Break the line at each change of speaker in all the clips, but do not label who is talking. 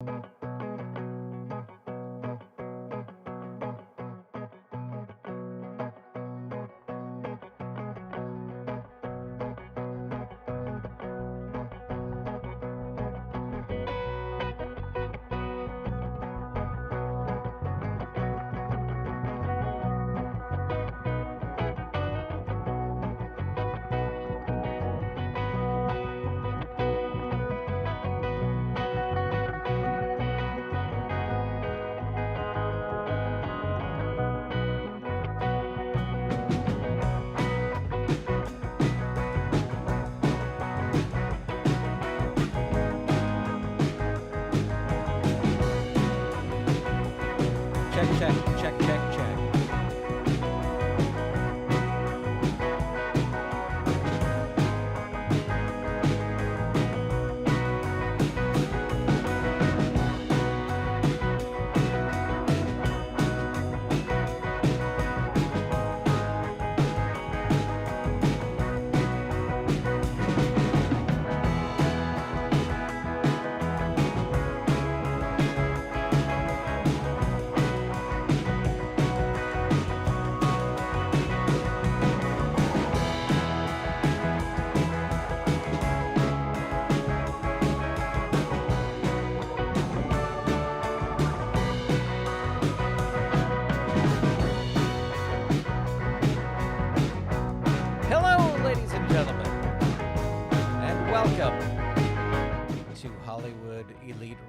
Check.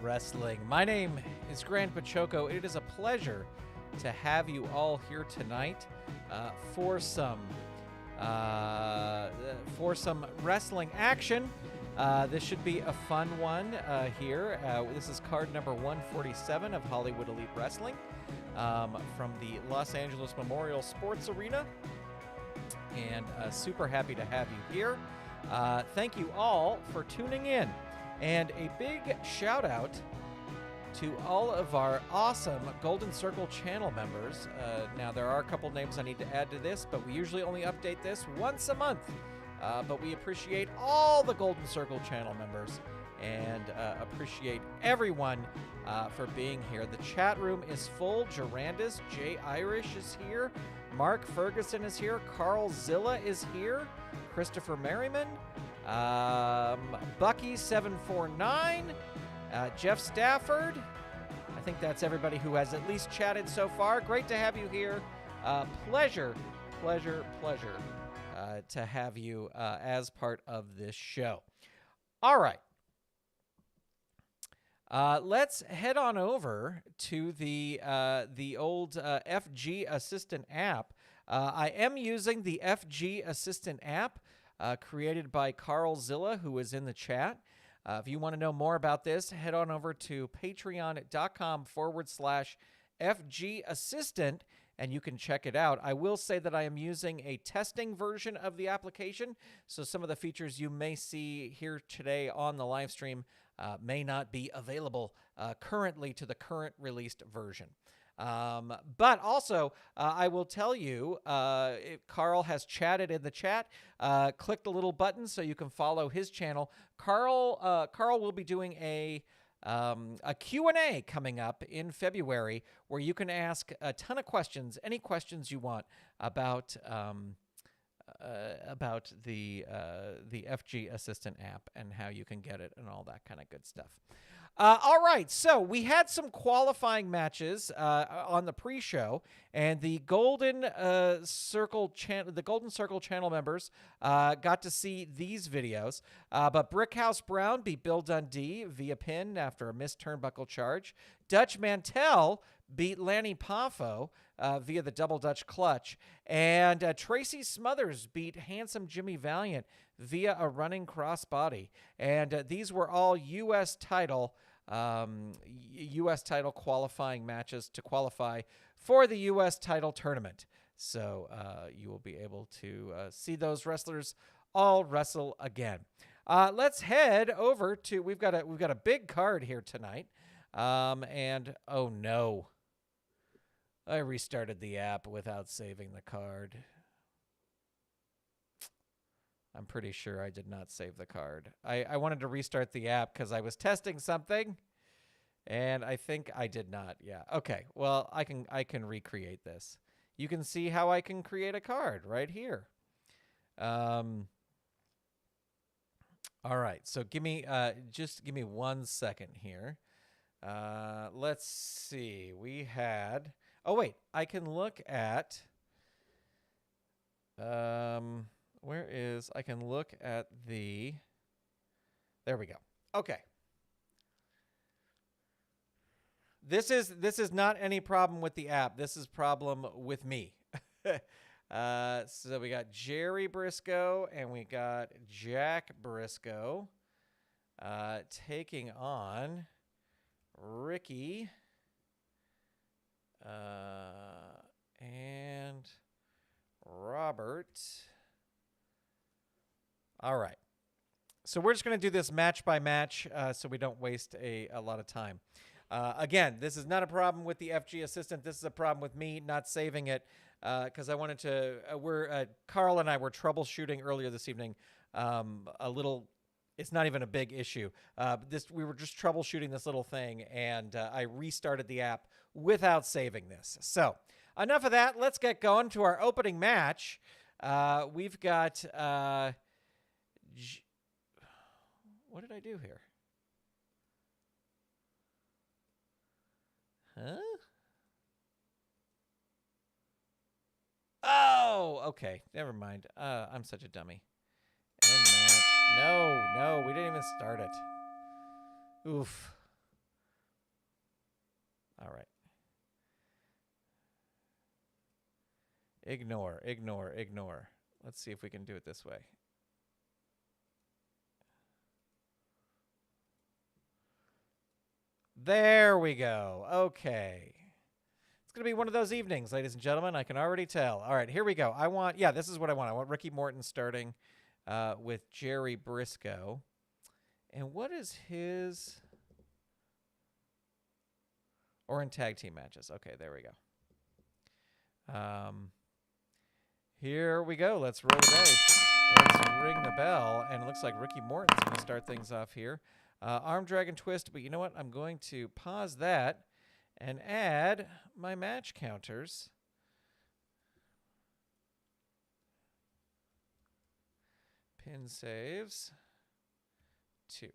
Wrestling. My name is Grant Pachoco. It is a pleasure to have you all here tonight for some wrestling action. This should be a fun one here. This is card number 147 of Hollywood Elite Wrestling from the Los Angeles Memorial Sports Arena, and super happy to have you here. Thank you all for tuning in. And a big shout out to all of our awesome Golden Circle channel members. Now, there are a couple names I need to add to this, but we usually only update this once a month. But we appreciate all the Golden Circle channel members and appreciate everyone for being here. The chat room is full. Gerandis, Jay Irish is here. Mark Ferguson is here. Carl Zilla is here. Christopher Merriman. Bucky749, Jeff Stafford. I think that's everybody who has at least chatted so far. Great to have you here. Pleasure to have you as part of this show. All right. Let's head on over to the old FG Assistant app. I am using the FG Assistant app created by Carl Zilla, who is in the chat. If you want to know more about this, head on over to patreon.com/FG Assistant, and you can check it out. I will say that I am using a testing version of the application, so some of the features you may see here today on the live stream may not be available currently to the current released version. But also, I will tell you, Carl has chatted in the chat. Click the little button so you can follow his channel. Carl will be doing a Q&A coming up in February where you can ask a ton of questions, any questions you want about the FG Assistant app and how you can get it and all that kind of good stuff. All right, so we had some qualifying matches on the pre-show, and the Golden Circle channel members got to see these videos. But Brickhouse Brown beat Bill Dundee via pin after a missed turnbuckle charge. Dutch Mantell beat Lanny Poffo via the double Dutch clutch, and Tracy Smothers beat Handsome Jimmy Valiant via a running crossbody. And these were all U.S. title qualifying matches to qualify for the U.S. title tournament. So you will be able to see those wrestlers all wrestle again. Let's head over to we've got a big card here tonight. And oh no, I restarted the app without saving the card. I'm pretty sure I did not save the card. I wanted to restart the app because I was testing something, And I think I did not. Yeah. Okay. Well, I can recreate this. You can see how I can create a card right here. All right. So just give me 1 second here. Let's see. We had. Oh wait, I can look at. Where is? I can look at the. There we go. Okay. This is not any problem with the app. This is problem with me. So we got Jerry Brisco and we got Jack Brisco taking on Ricky and Robert. All right. So we're just going to do this match by match so we don't waste a lot of time. Again, this is not a problem with the FG assistant. This is a problem with me not saving it because I wanted to. Carl and I were troubleshooting earlier this evening. A little. It's not even a big issue. We were just troubleshooting this little thing, and I restarted the app without saving this. So enough of that. Let's get going to our opening match. We've got. What did I do here? Huh? Oh, okay. Never mind. I'm such a dummy. End match. No, we didn't even start it. Oof. All right. Ignore. Let's see if we can do it this way. There we go. Okay. It's going to be one of those evenings, ladies and gentlemen. I can already tell. All right, here we go. This is what I want. I want Ricky Morton starting with Jerry Brisco. And what is his... Or in tag team matches. Okay, there we go. Here we go. Let's roll the dice. Let's ring the bell. And it looks like Ricky Morton's going to start things off here. Arm Dragon Twist, but you know what? I'm going to pause that and add my match counters. Pin saves. 2.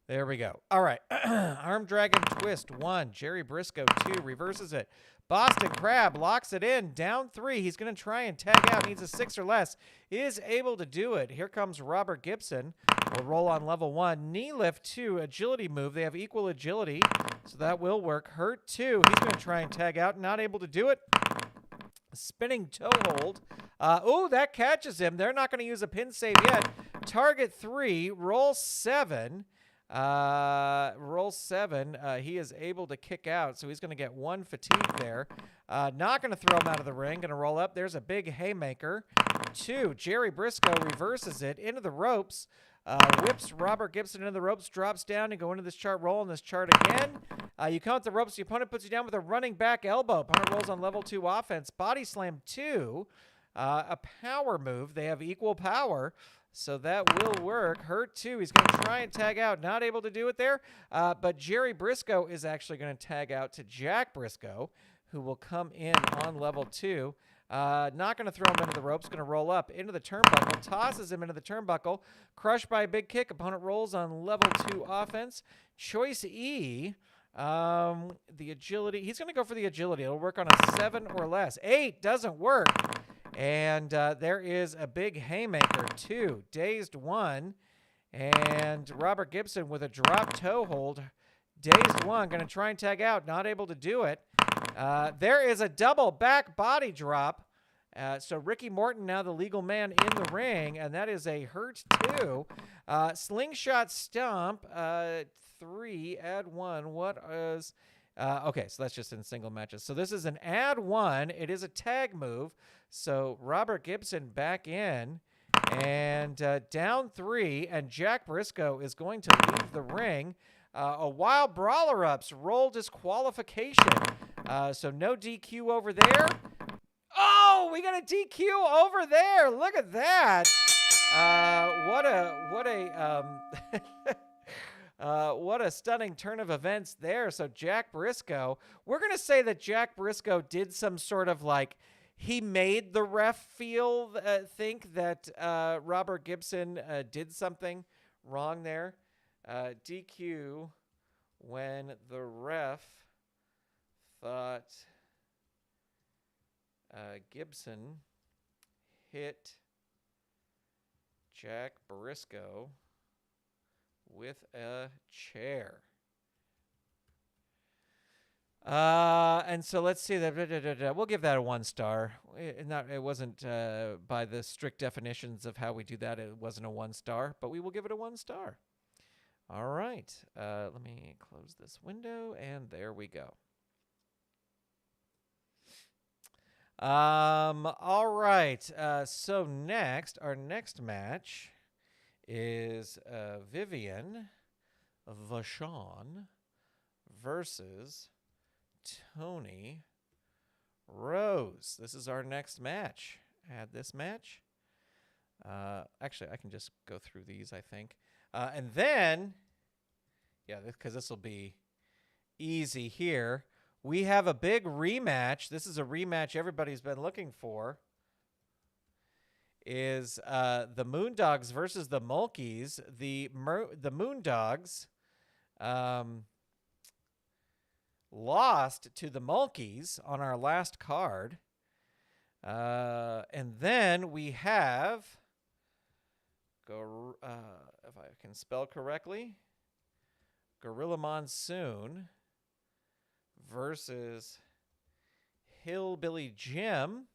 There we go. All right. Arm Dragon Twist, 1. Jerry Brisco, 2. Reverses it. Boston Crab locks it in. Down 3. He's going to try and tag out. Needs a 6 or less. Is able to do it. Here comes Robert Gibson. Will roll on level 1. Knee lift 2. Agility move. They have equal agility, so that will work. Hurt 2. He's going to try and tag out. Not able to do it. Spinning toe hold. That catches him. They're not going to use a pin save yet. Target 3. Roll 7. Roll 7. He is able to kick out, so he's going to get 1 fatigue there. Not going to throw him out of the ring. Going to roll up. There's a big haymaker. 2. Jerry Brisco reverses it into the ropes. Whips Robert Gibson into the ropes. Drops down and go into this chart. Roll on this chart again. You count the ropes. The opponent puts you down with a running back elbow. Opponent rolls on level 2 offense. Body slam 2. A power move. They have equal power. So that will work. Hurt 2. He's going to try and tag out. Not able to do it there. But Jerry Brisco is actually going to tag out to Jack Brisco, who will come in on level 2. Not going to throw him into the ropes. Going to roll up into the turnbuckle. Tosses him into the turnbuckle. Crushed by a big kick. Opponent rolls on level 2 offense. Choice E. The agility. He's going to go for the agility. It'll work on a 7 or less. 8 doesn't work. And there is a big haymaker, 2. Dazed 1. And Robert Gibson with a drop toe hold. Dazed 1. Going to try and tag out. Not able to do it. There is a double back body drop. So Ricky Morton now the legal man in the ring. And that is a hurt 2. Slingshot stomp. 3. Add 1. What is... okay, so that's just in single matches. So this is an add 1. It is a tag move. So Robert Gibson back in and down 3. And Jack Brisco is going to leave the ring. A wild brawler ups. Roll disqualification. So no DQ over there. Oh, we got a DQ over there. Look at that. What a What a stunning turn of events there. So Jack Brisco, we're going to say that Jack Brisco did some sort of like, he made the ref think that Robert Gibson did something wrong there. DQ when the ref thought Gibson hit Jack Brisco with a chair. And so let's see that. We'll give that a 1 star. It wasn't by the strict definitions of how we do that. It wasn't a 1 star, but we will give it a 1 star. All right. Let me close this window, and there we go. All right. So next, our next match is Vivian Vachon versus Toni Rose. This is our next match. Add this match. Actually, I can just go through these, I think. And then, yeah, because this will be easy here. We have a big rematch. This is a rematch everybody's been looking for. Is the Moondogs versus the Mulkeys. The Moondogs lost to the Mulkeys on our last card. And then we have, if I can spell correctly, Gorilla Monsoon versus Hillbilly Jim.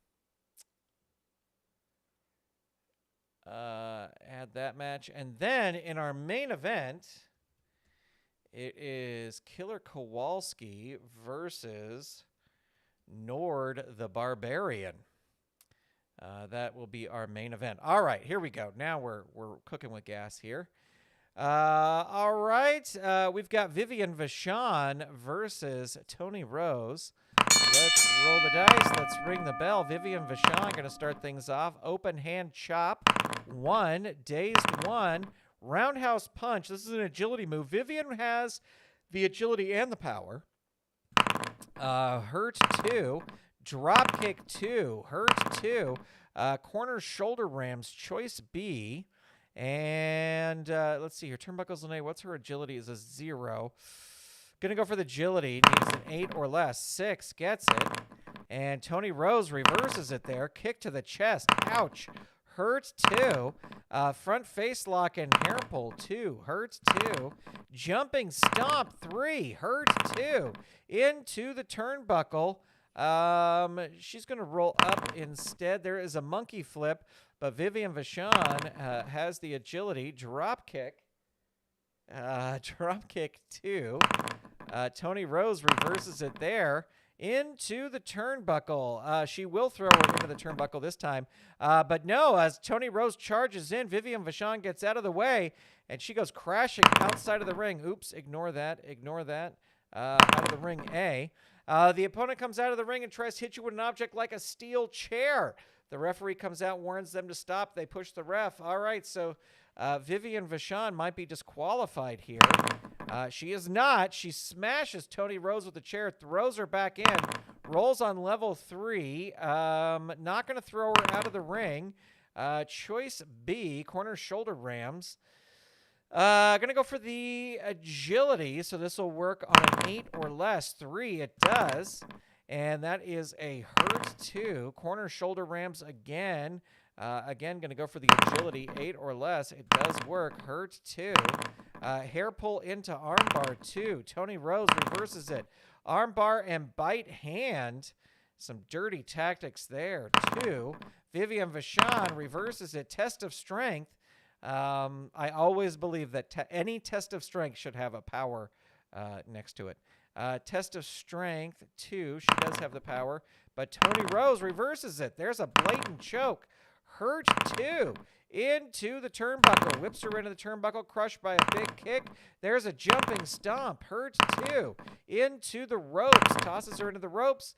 Add that match. And then in our main event, it is Killer Kowalski versus Nord the Barbarian. That will be our main event. All right, here we go. Now we're cooking with gas here. All right, we've got Vivian Vachon versus Toni Rose. Let's roll the dice. Let's ring the bell. Vivian Vachon going to start things off. Open hand chop. 1. Dazed 1. Roundhouse punch. This is an agility move. Vivian has the agility and the power. Hurt 2. Drop kick 2. Hurt 2. Corner shoulder rams. Choice B. And let's see here. Turnbuckles Lene. What's her agility? Is a 0. Gonna go for the agility. Needs an 8 or less. 6 gets it. And Toni Rose reverses it there. Kick to the chest. Ouch. Hurt 2. Front face lock and hair pull 2. Hurt 2. Jumping stomp 3. Hurt 2. Into the turnbuckle. She's gonna roll up instead. There is a monkey flip, but Vivian Vachon has the agility. Drop kick. Drop kick 2. Toni Rose reverses it there into the turnbuckle. She will throw her into the turnbuckle this time. But no, as Toni Rose charges in, Vivian Vachon gets out of the way, and she goes crashing outside of the ring. Oops, ignore that. Ignore that. Out of the ring A. The opponent comes out of the ring and tries to hit you with an object like a steel chair. The referee comes out, warns them to stop. They push the ref. All right, so Vivian Vachon might be disqualified here. She is not. She smashes Toni Rose with the chair, throws her back in, rolls on level 3. Not going to throw her out of the ring. Choice B, corner shoulder rams. Going to go for the agility, so this will work on an 8 or less. 3, it does. And that is a hurt 2. Corner shoulder rams again. Again, going to go for the agility, 8 or less. It does work. Hurt 2. Hair pull into armbar 2. Toni Rose reverses it. Armbar and bite hand. Some dirty tactics there. 2. Vivian Vachon reverses it. Test of strength. I always believe that any test of strength should have a power next to it. Test of strength 2. She does have the power, but Toni Rose reverses it. There's a blatant choke. Hurt 2 into the turnbuckle. Whips her into the turnbuckle, crushed by a big kick. There's a jumping stomp. Hurt 2 into the ropes. Tosses her into the ropes.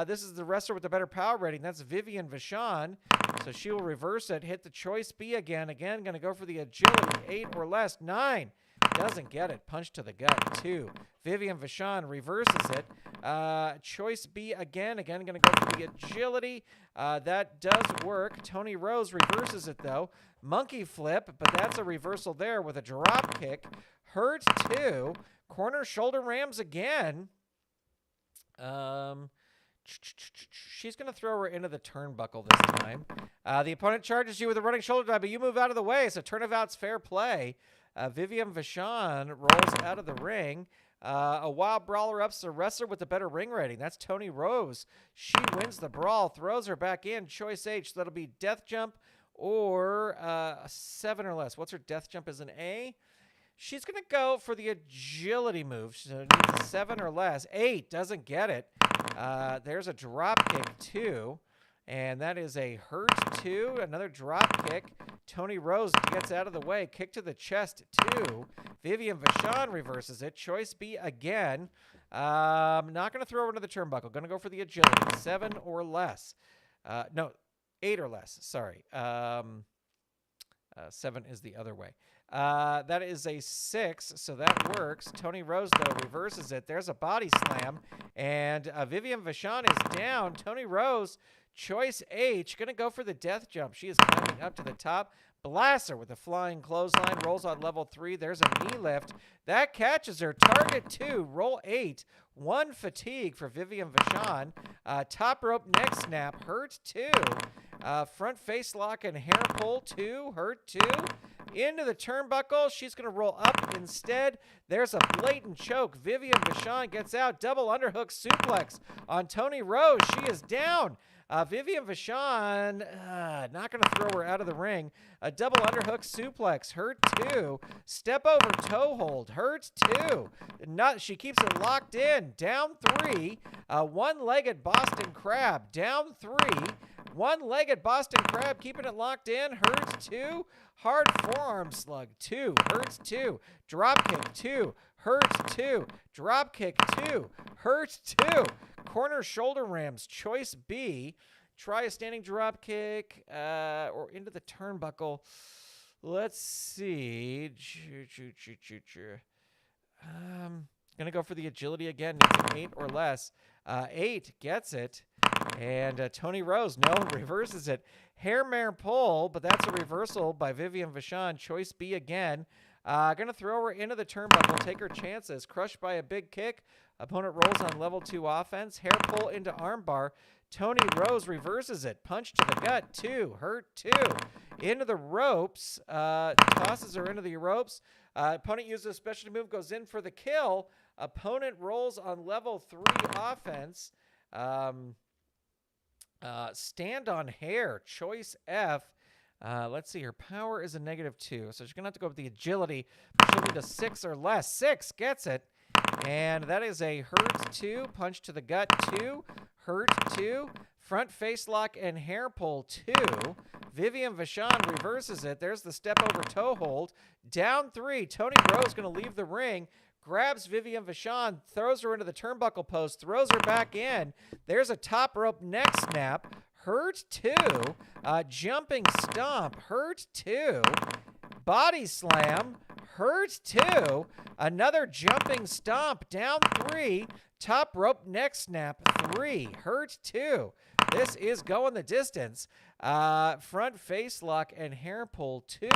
This is the wrestler with the better power rating. That's Vivian Vachon. So she will reverse it. Hit the choice B again. Again, going to go for the agility. 8 or less. 9 doesn't get it. Punch to the gut, 2. Vivian Vachon reverses it. Choice B again. Again, going to go for the agility. That does work. Toni Rose reverses it, though. Monkey flip, but that's a reversal there with a drop kick. Hurt, 2. Corner shoulder rams again. She's going to throw her into the turnbuckle this time. The opponent charges you with a running shoulder dive, but you move out of the way, so turnabout's fair play. Vivian Vachon rolls out of the ring. A wild brawler ups the wrestler with the better ring rating. That's Toni Rose. She wins the brawl, throws her back in. Choice H, so that'll be death jump or a 7 or less. What's her death jump as an A? She's going to go for the agility move. So it needs a 7 or less. 8, doesn't get it. There's a drop kick, 2. And that is a hurt, 2. Another drop kick. Toni Rose gets out of the way. Kick to the chest, 2. Vivian Vachon reverses it. Choice B again. Not going to throw her into the turnbuckle. Going to go for the agility. 7 or less. No, 8 or less. Sorry. 7 is the other way. That is a 6, so that works. Toni Rose, though, reverses it. There's a body slam, and Vivian Vachon is down. Toni Rose, choice H, going to go for the death jump. She is climbing up to the top. Blaster with a flying clothesline, rolls on level 3. There's a knee lift. That catches her. Target 2, roll 8. 1 fatigue for Vivian Vachon. Top rope neck snap, hurt 2. Front face lock and hair pull, 2, hurt 2. Into the turnbuckle. She's going to roll up instead. There's a blatant choke. Vivian Vachon gets out. Double underhook suplex on Toni Rose. She is down. Vivian Vachon, not going to throw her out of the ring. A double underhook suplex, hurt 2. Step over toe hold, hurt 2. She keeps it locked in, down 3. One-legged Boston Crab, down 3. One-legged Boston Crab, keeping it locked in, hurts 2. Hard forearm slug, 2, hurts 2. Drop kick, 2, hurts 2. Drop kick, 2, hurts 2. Corner shoulder rams, choice B. Try a standing drop kick or into the turnbuckle. Let's see. Gonna go for the agility again. Needs an 8 or less. 8 gets it. And Toni Rose, no, reverses it. Hair mare pull, but that's a reversal by Vivian Vachon. Choice B again. Gonna throw her into the turnbuckle, take her chances. Crushed by a big kick. Opponent rolls on level 2 offense. Hair pull into armbar. Toni Rose reverses it. Punch to the gut, 2. Hurt 2. Into the ropes. Tosses her into the ropes. Opponent uses a specialty move, goes in for the kill. Opponent rolls on level 3 offense. Stand on hair. Choice F. Let's see. Her power is a -2. So she's going to have to go with the agility. She'll need a 6 or less. 6 gets it. And that is a hurt 2. Punch to the gut 2. Hurt 2. Front face lock and hair pull 2. Vivian Vachon reverses it. There's the step over toe hold. Down 3. Toni Rose going to leave the ring. Grabs Vivian Vachon, throws her into the turnbuckle post, throws her back in. There's a top rope neck snap. Hurt 2. Jumping stomp. Hurt 2. Body slam. Hurt 2. Another jumping stomp. Down 3. Top rope neck snap. 3. Hurt 2. This is going the distance. Front face lock and hair pull 2.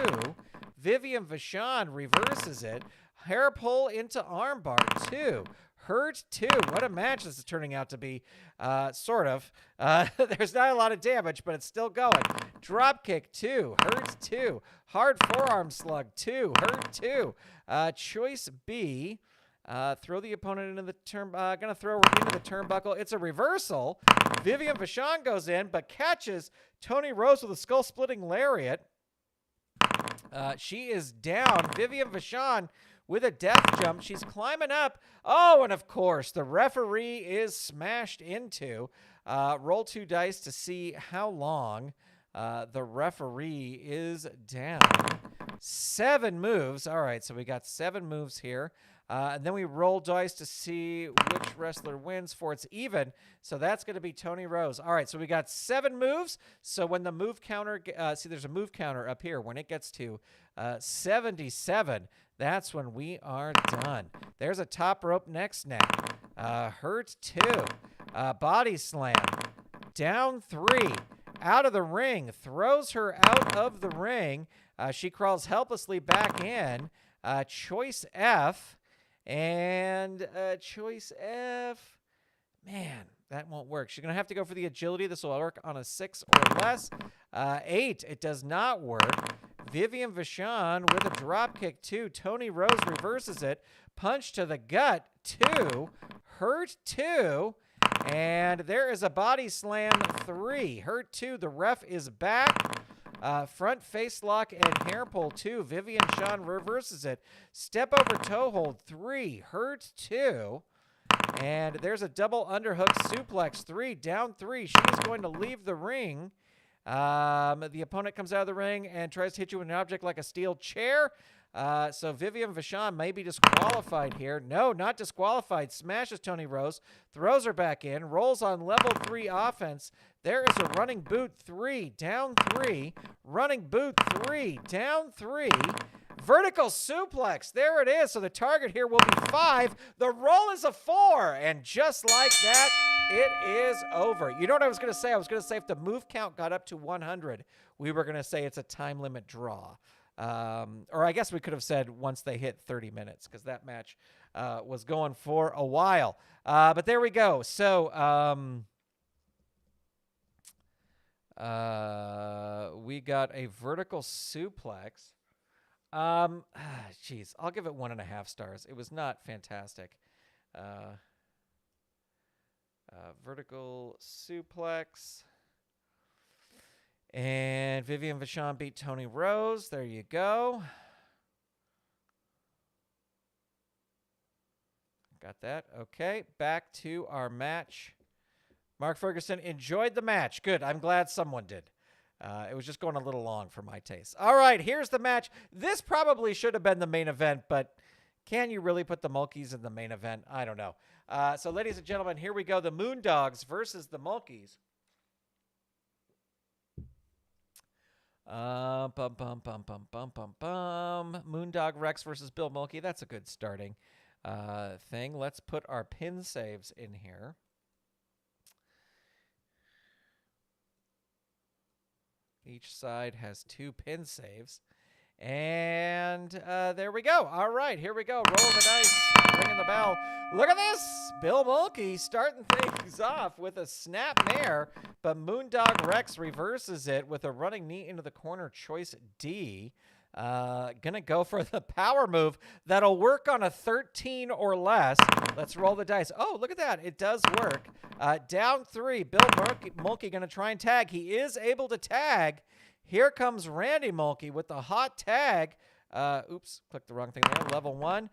Vivian Vachon reverses it. Hair pull into armbar 2. Hurt 2. What a match this is turning out to be. Sort of. There's not a lot of damage, but it's still going. Drop kick 2. Hurt 2. Hard forearm slug 2. Hurt 2. Choice B. Throw the opponent into the gonna throw her into the turnbuckle. It's a reversal. Vivian Vachon goes in, but catches Toni Rose with a skull-splitting lariat. She is down. Vivian Vachon with a death jump. She's climbing up. Oh, and of course, the referee is smashed into. Roll 2 dice to see how long the referee is down. 7 moves. All right, so we got 7 moves here. And then we roll dice to see which wrestler wins for it's even. So that's going to be Toni Rose. All right, so we got 7 moves. So when the move counter, see there's a move counter up here. When it gets to 77, that's when we are done. There's a top rope neck snap. Hurt 2. Body slam. Down 3. Out of the ring. Throws her out of the ring. She crawls helplessly back in. Choice F. And choice F. Man, that won't work. She's going to have to go for the agility. This will work on a 6 or less. 8. It does not work. Vivian Vachon with a drop kick 2. Toni Rose reverses it. Punch to the gut 2. Hurt 2. And there is a body slam 3. Hurt 2. The ref is back. Front face lock and hair pull 2. Vivian Vachon reverses it. Step over toe hold 3. Hurt 2. And there's a double underhook suplex 3. Down 3. She is going to leave the ring. The opponent comes out of the ring and tries to hit you with an object like a steel chair. So Vivian Vachon may be disqualified here. No, not disqualified. Smashes Toni Rose, throws her back in, rolls on level 3 offense. There is a running boot 3, down 3. Running boot 3, down 3. Vertical suplex. There it is. So the target here will be 5. The roll is a 4. And just like that, it is over. You know what I was going to say? I was going to say if the move count got up to 100, we were going to say it's a time limit draw. Or I guess we could have said once they hit 30 minutes because that match was going for a while. But there we go. So we got a vertical suplex. Geez, I'll give it 1.5 stars. It was not fantastic. Vertical suplex. And Vivian Vachon beat Toni Rose. There you go. Got that. Okay, back to our match. Mark Ferguson enjoyed the match. Good. I'm glad someone did. It was just going a little long for my taste. All right, here's the match. This probably should have been the main event, but can you really put the Mulkeys in the main event? I don't know. So, ladies and gentlemen, here we go. The Moondogs versus the Mulkeys. Moondog Rex versus Bill Mulkey. That's a good starting thing. Let's put our pin saves in here. Each side has 2 pin saves. And there we go. All right, here we go. Rolling the dice, ringing the bell. Look at this. Bill Mulkey starting things off with a snapmare, but Moondog Rex reverses it with a running knee into the corner, choice D. Gonna go for the power move. That'll work on a 13 or less. Let's roll the dice. Oh, look at that. It does work. Down 3. Bill Mulkey gonna try and tag. He is able to tag. Here comes Randy Mulkey with the hot tag. Oops, clicked the wrong thing there. Level 1.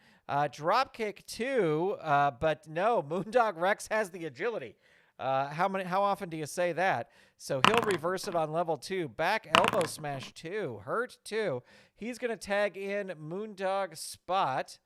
Drop kick 2, but no, Moondog Rex has the agility. How often do you say that? So he'll reverse it on level 2. Back elbow smash 2. Hurt 2. He's going to tag in Moondog Spot,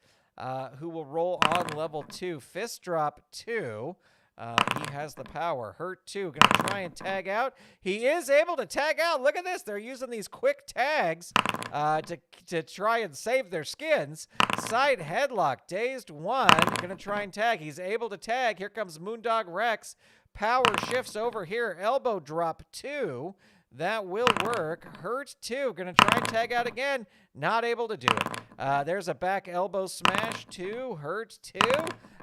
who will roll on level 2. Fist drop 2. He has the power. Hurt 2. Going to try and tag out. He is able to tag out. Look at this. They're using these quick tags to try and save their skins. Side headlock. Dazed 1. Going to try and tag. He's able to tag. Here comes Moondog Rex. Power shifts over here. Elbow drop 2. That will work. Hurt 2. Going to try and tag out again. Not able to do it. There's a back elbow smash 2. Hurt 2.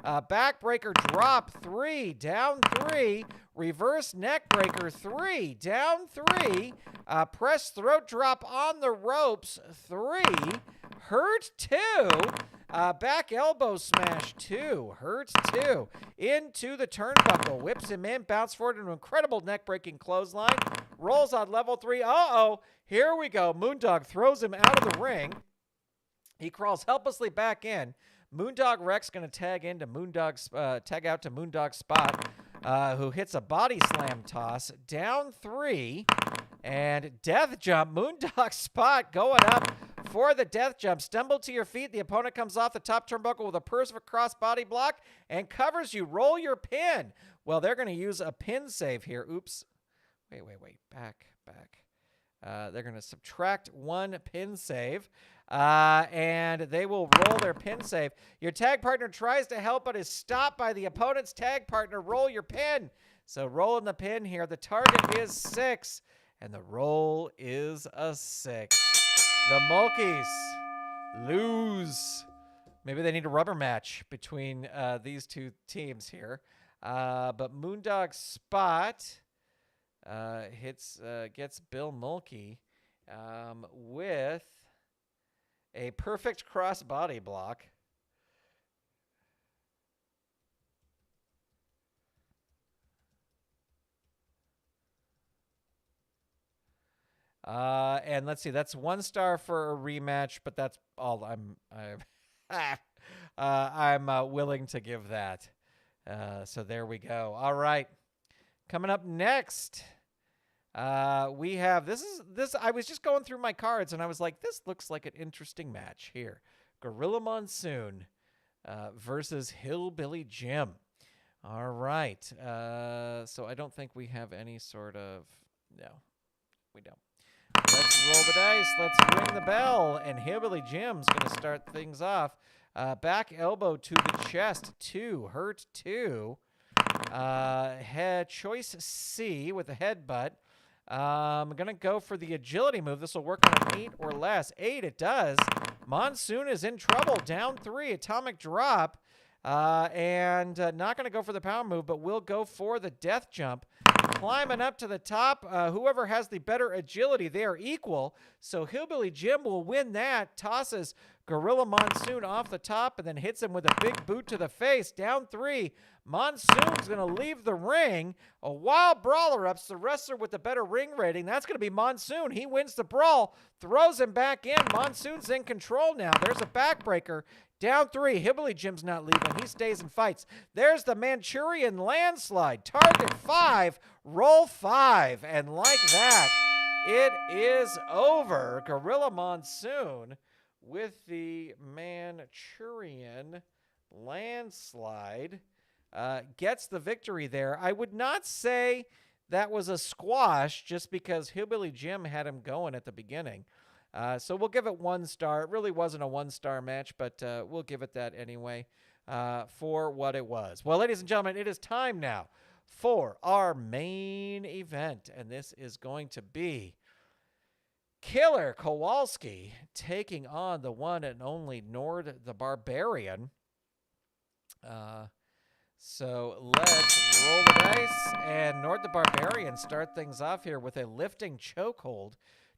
Backbreaker drop 3. Down 3. Reverse neck breaker 3. Down 3. Press throat drop on the ropes 3. Hurt 2. Back elbow smash 2. Hurt 2. Into the turnbuckle. Whips him in. Bounce forward into an incredible neck-breaking clothesline. Rolls on level 3. Uh-oh. Here we go. Moondog throws him out of the ring. He crawls helplessly back in. Moondog Rex going to tag out to Moondog Spot, who hits a body slam toss. Down 3. And death jump. Moondog Spot going up for the death jump. Stumble to your feet. The opponent comes off the top turnbuckle with a perfect cross-body block and covers you. Roll your pin. Well, they're going to use a pin save here. Oops. Wait. Back. They're going to subtract 1 pin save. And they will roll their pin save. Your tag partner tries to help, but is stopped by the opponent's tag partner. Roll your pin. So rolling the pin here. The target is 6, and the roll is a 6. The Mulkeys lose. Maybe they need a rubber match between these two teams here. But Moondog Spot gets Bill Mulkey with a perfect cross-body block. And let's see, that's 1 star for a rematch, but that's all I'm willing to give that. So there we go. All right. Coming up next, we have this. I was just going through my cards and I was like, this looks like an interesting match here. Gorilla Monsoon versus Hillbilly Jim. All right. So I don't think we have any sort of, no, we don't. Let's roll the dice. Let's ring the bell. And Hillbilly Jim's going to start things off. Back elbow to the chest, 2. Hurt 2. Head choice C with a headbutt. I'm going to go for the agility move. This will work on an 8 or less. 8 it does. Monsoon is in trouble. Down 3. Atomic drop. And not going to go for the power move, but will go for the death jump. Climbing up to the top. Whoever has the better agility, they are equal. So Hillbilly Jim will win that. Tosses Gorilla Monsoon off the top and then hits him with a big boot to the face. Down 3. Monsoon's going to leave the ring. A wild brawler ups the wrestler with the better ring rating. That's going to be Monsoon. He wins the brawl. Throws him back in. Monsoon's in control now. There's a backbreaker. Down 3. Hillbilly Jim's not leaving. He stays and fights. There's the Manchurian landslide. Target 5. Roll 5. And like that, it is over. Gorilla Monsoon with the Manchurian landslide gets the victory there. I would not say that was a squash just because Hillbilly Jim had him going at the beginning. So we'll give it 1 star. It really wasn't a 1-star match, but we'll give it that anyway for what it was. Well, ladies and gentlemen, it is time now for our main event, and this is going to be Killer Kowalski taking on the one and only Nord the Barbarian. So let's roll the dice, and Nord the Barbarian start things off here with a lifting chokehold.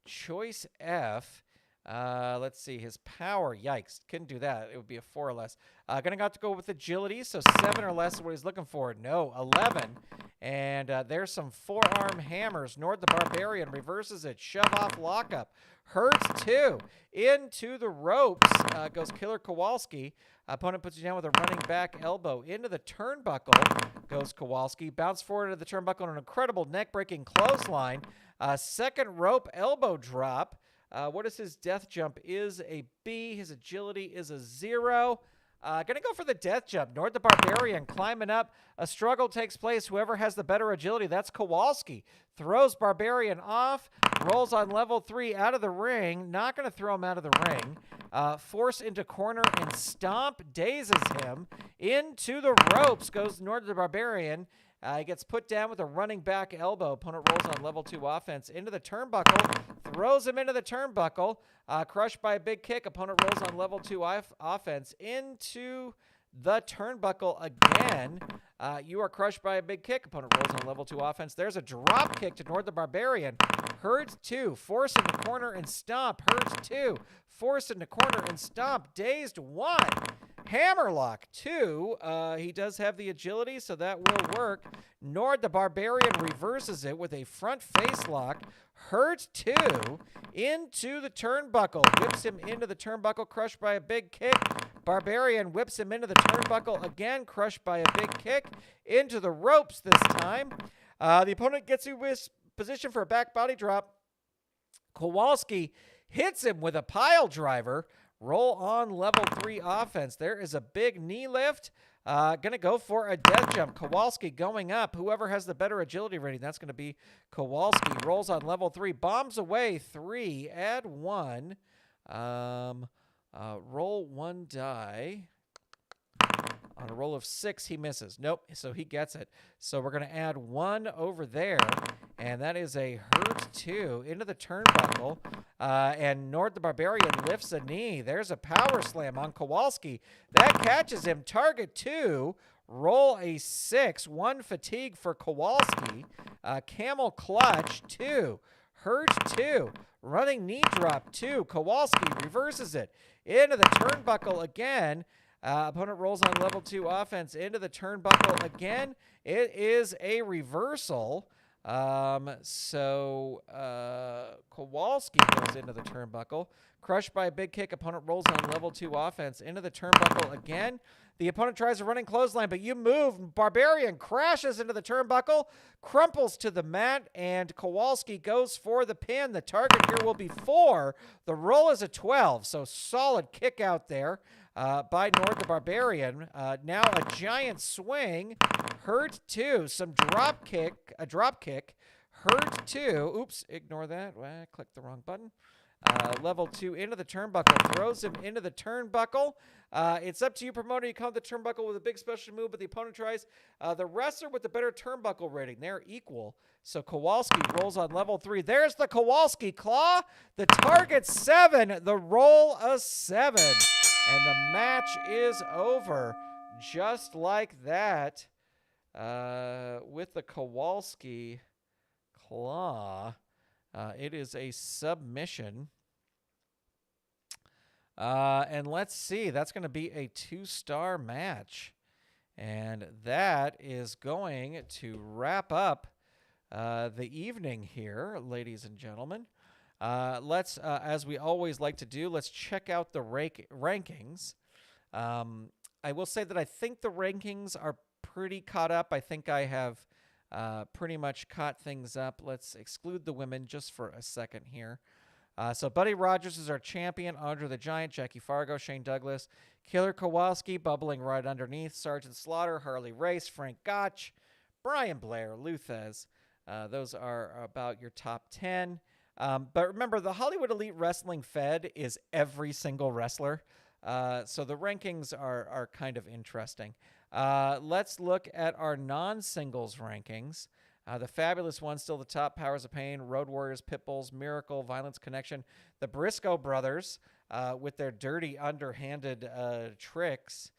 Choice F. Let's see. His power. Yikes. Couldn't do that. It would be a 4 or less. Gonna have to go with agility. So 7 or less is what he's looking for. No. 11. And there's some forearm hammers. Nord the Barbarian reverses it. Shove off lockup. Hurts 2. Into the ropes goes Killer Kowalski. Opponent puts you down with a running back elbow. Into the turnbuckle goes Kowalski. Bounce forward to the turnbuckle on an incredible neck-breaking clothesline. Second rope elbow drop. What is his death jump? Is a B. His agility is a 0. Gonna go for the death jump. Nord the Barbarian climbing up. A struggle takes place. Whoever has the better agility, that's Kowalski. Throws Barbarian off. Rolls on level 3 out of the ring. Not gonna throw him out of the ring. Force into corner and stomp. Dazes him. Into the ropes goes Nord the Barbarian. He gets put down with a running back elbow. Opponent rolls on level 2 offense. Into the turnbuckle. Throws him into the turnbuckle. Crushed by a big kick. Opponent rolls on level 2 offense. Into the turnbuckle again. You are crushed by a big kick. Opponent rolls on level 2 offense. There's a drop kick to Nord the Barbarian. Hurt 2. Force into corner and stomp. Hurt 2. Force into corner and stomp. Dazed 1. Hammerlock 2. He does have the agility, so that will work. Nord the Barbarian reverses it with a front face lock. Hurt 2. Into the turnbuckle. Whips him into the turnbuckle, crushed by a big kick. Barbarian whips him into the turnbuckle again, crushed by a big kick. Into the ropes this time. The opponent gets you with position for a back body drop. Kowalski hits him with a pile driver. Roll on level 3 offense. There is a big knee lift. Gonna go for a death jump. Kowalski going up. Whoever has the better agility rating, that's gonna be Kowalski. Rolls on level 3. Bombs away 3. Add 1. Roll 1 die. On a roll of 6, he misses. Nope, so he gets it. So we're going to add 1 over there, and that is a hurt 2 into the turnbuckle. And Nord the Barbarian lifts a knee. There's a power slam on Kowalski. That catches him. Target 2. Roll a 6. 1 fatigue for Kowalski. Camel clutch 2. Hurt 2. Running knee drop 2. Kowalski reverses it. Into the turnbuckle again. Opponent rolls on level 2 offense into the turnbuckle again. It is a reversal. So Kowalski goes into the turnbuckle. Crushed by a big kick. Opponent rolls on level 2 offense into the turnbuckle again. The opponent tries a running clothesline, but you move. Barbarian crashes into the turnbuckle, crumples to the mat, and Kowalski goes for the pin. The target here will be 4. The roll is a 12, so solid kick out there by Nord the Barbarian. Now a giant swing. Hurt 2. Some drop kick. A drop kick. Hurt 2. Oops, ignore that. Well, I clicked the wrong button. Level 2 into the turnbuckle. Throws him into the turnbuckle. It's up to you, promoter. You come to the turnbuckle with a big special move, but the opponent tries. The wrestler with the better turnbuckle rating. They're equal. So Kowalski rolls on level 3. There's the Kowalski claw. The target 7. The roll a 7. And the match is over. Just like that. With the Kowalski claw. It is a submission. And let's see. That's going to be a 2-star match. And that is going to wrap up the evening here, ladies and gentlemen. Let's, as we always like to do, let's check out the rankings. I will say that I think the rankings are pretty caught up. I think I have pretty much caught things up. Let's exclude the women just for a second here. So Buddy Rogers is our champion. Andre the Giant, Jackie Fargo, Shane Douglas, Killer Kowalski, bubbling right underneath, Sergeant Slaughter, Harley Race, Frank Gotch, Brian Blair, Luthez. Those are about your top 10. But remember, the Hollywood Elite Wrestling Fed is every single wrestler. So the rankings are kind of interesting. Let's look at our non-singles rankings. The Fabulous One still the top. Powers of Pain, Road Warriors, Pitbulls, Miracle, Violence Connection. The Brisco brothers with their dirty, underhanded tricks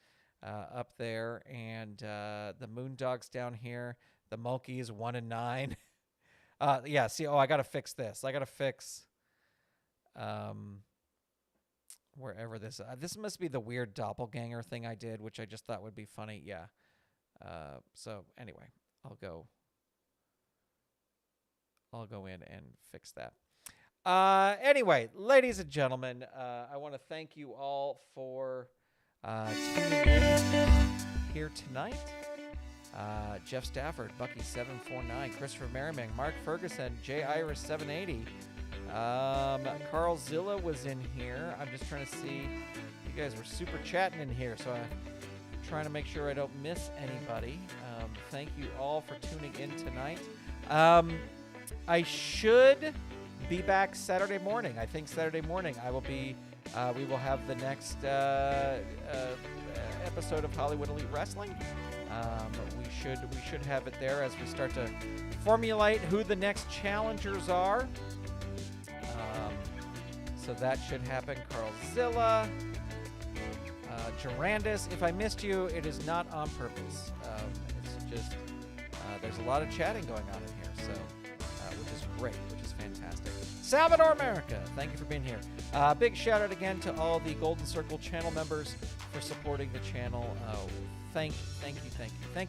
up there. And the Moondogs down here. The Mulkeys, 1 and 9. Yeah, see, I got to fix this. I got to fix wherever this must be the weird doppelganger thing I did, which I just thought would be funny. Yeah. So anyway, I'll go in and fix that. Anyway, ladies and gentlemen, I want to thank you all for tuning in here tonight. Jeff Stafford, Bucky749, Christopher Merriman, Mark Ferguson, J Iris 780. Carl Zilla was in here. I'm just trying to see. You guys were super chatting in here, so I'm trying to make sure I don't miss anybody. Thank you all for tuning in tonight. I should be back Saturday morning. I think Saturday morning I will be. We will have the next episode of Hollywood Elite Wrestling. We should have it there as we start to formulate who the next challengers are. So that should happen. Carl Zilla, Gerandis. If I missed you, it is not on purpose. It's just there's a lot of chatting going on in here, so which is great, which is fantastic. Salvador America, thank you for being here. Big shout out again to all the Golden Circle channel members for supporting the channel. Thank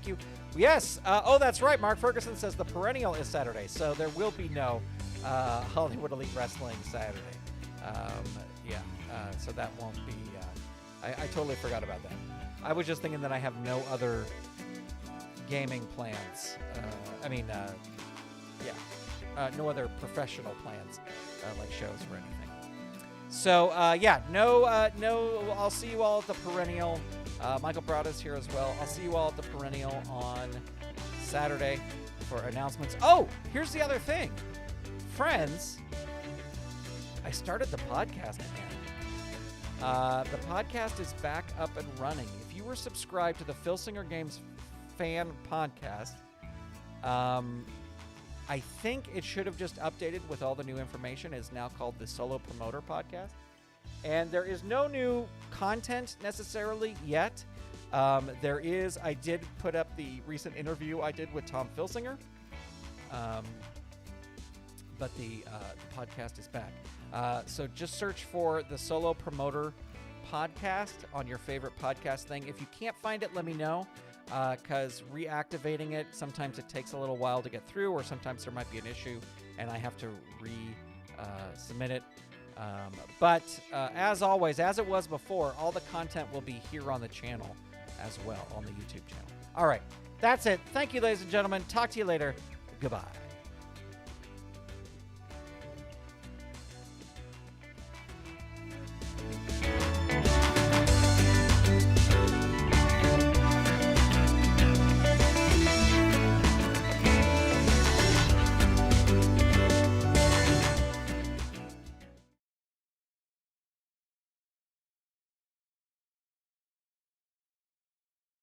you. Yes. That's right. Mark Ferguson says the perennial is Saturday, so there will be no Hollywood Elite Wrestling Saturday. So that won't be. I totally forgot about that. I was just thinking that I have no other gaming plans. No other professional plans like shows or anything. So, yeah, no, I'll see you all at the Perennial. Michael Brada's here as well. I'll see you all at the Perennial on Saturday for announcements. Oh, here's the other thing. Friends, I started the podcast again. The podcast is back up and running. If you were subscribed to the Filsinger Games fan podcast, I think it should have just updated with all the new information. It's now called the Solo Promoter Podcast. And there is no new content necessarily yet. I did put up the recent interview I did with Tom Filsinger. But the podcast is back. So just search for the Solo Promoter Podcast on your favorite podcast thing. If you can't find it, let me know. Because reactivating it, sometimes it takes a little while to get through, or sometimes there might be an issue and I have to submit it. But as always, as it was before, all the content will be here on the channel as well, on the YouTube channel. All right, that's it. Thank you, ladies and gentlemen. Talk to you later. Goodbye.